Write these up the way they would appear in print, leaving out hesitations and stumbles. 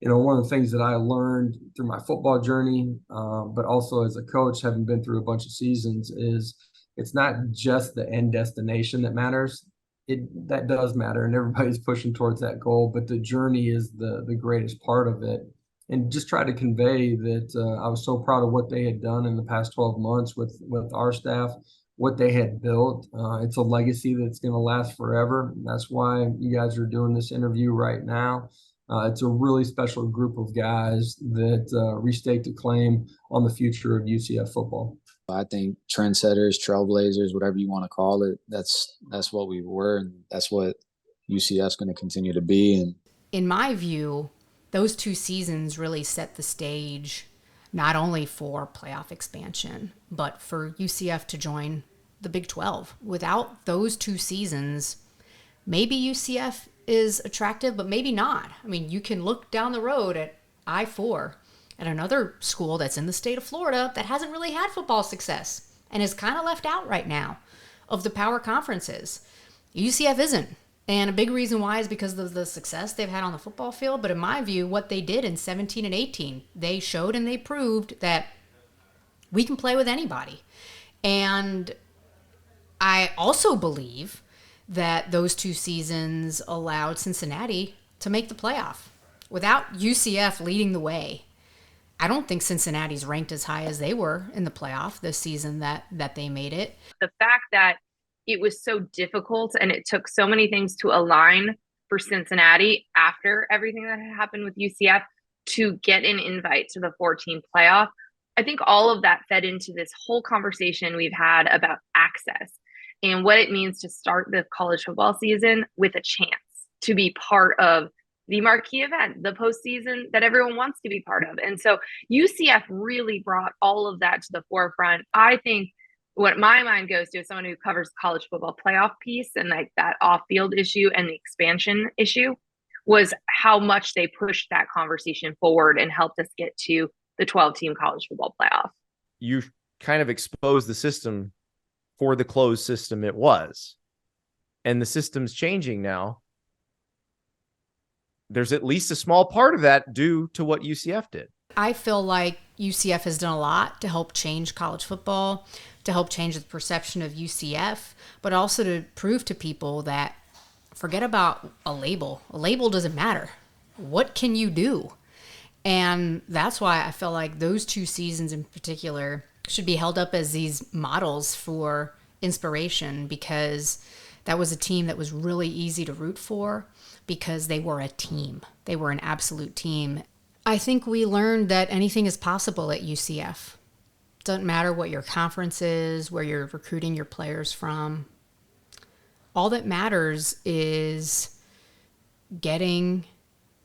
one of the things that I learned through my football journey, but also as a coach, having been through a bunch of seasons, is it's not just the end destination that matters. That does matter, and everybody's pushing towards that goal, but the journey is the greatest part of it. And just try to convey that I was so proud of what they had done in the past 12 months with our staff, what they had built. It's a legacy that's going to last forever. That's why you guys are doing this interview right now. It's a really special group of guys that restaked a claim on the future of UCF football. I think trendsetters, trailblazers, whatever you want to call it, that's what we were, and that's what UCF's going to continue to be. And in my view, those 2 seasons really set the stage not only for playoff expansion, but for UCF to join the Big 12. Without those 2 seasons, maybe UCF is attractive, but maybe not. I mean, you can look down the road at I-4 at another school that's in the state of Florida that hasn't really had football success and is kind of left out right now of the power conferences. UCF isn't. And a big reason why is because of the success they've had on the football field. But in my view, what they did in 17 and 18, they showed and they proved that we can play with anybody. And I also believe that those 2 seasons allowed Cincinnati to make the playoff. Without UCF leading the way, I don't think Cincinnati's ranked as high as they were in the playoff this season that they made it. The fact that it was so difficult and it took so many things to align for Cincinnati after everything that had happened with UCF to get an invite to the 14 playoff, I think all of that fed into this whole conversation we've had about access and what it means to start the college football season with a chance to be part of the marquee event, the postseason that everyone wants to be part of. And so UCF really brought all of that to the forefront. I think what my mind goes to as someone who covers college football playoff piece and like that off-field issue and the expansion issue was how much they pushed that conversation forward and helped us get to the 12-team college football playoff. You kind of exposed the system for the closed system it was. And the system's changing now. There's at least a small part of that due to what UCF did. I feel like UCF has done a lot to help change college football, to help change the perception of UCF, but also to prove to people that forget about a label. A label doesn't matter. What can you do? And that's why I feel like those 2 seasons in particular should be held up as these models for inspiration, because that was a team that was really easy to root for because they were a team. They were an absolute team. I think we learned that anything is possible at UCF. Doesn't matter what your conference is, where you're recruiting your players from. All that matters is getting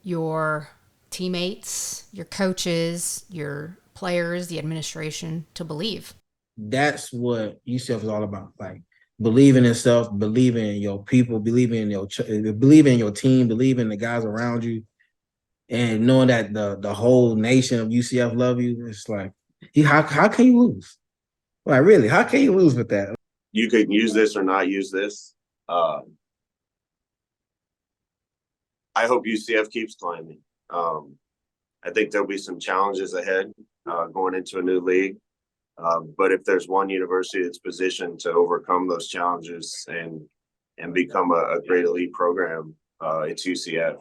your teammates, your coaches, your players, the administration to believe. That's what UCF is all about. Like, believing in yourself, believing in your people, believing in your team, believing in the guys around you, and knowing that the whole nation of UCF love you. It's like, how can you lose? Like, really, how can you lose with that? You could use this or not use this. I hope UCF keeps climbing. I think there'll be some challenges ahead going into a new league. But if there's one university that's positioned to overcome those challenges and become a great elite program, it's UCF.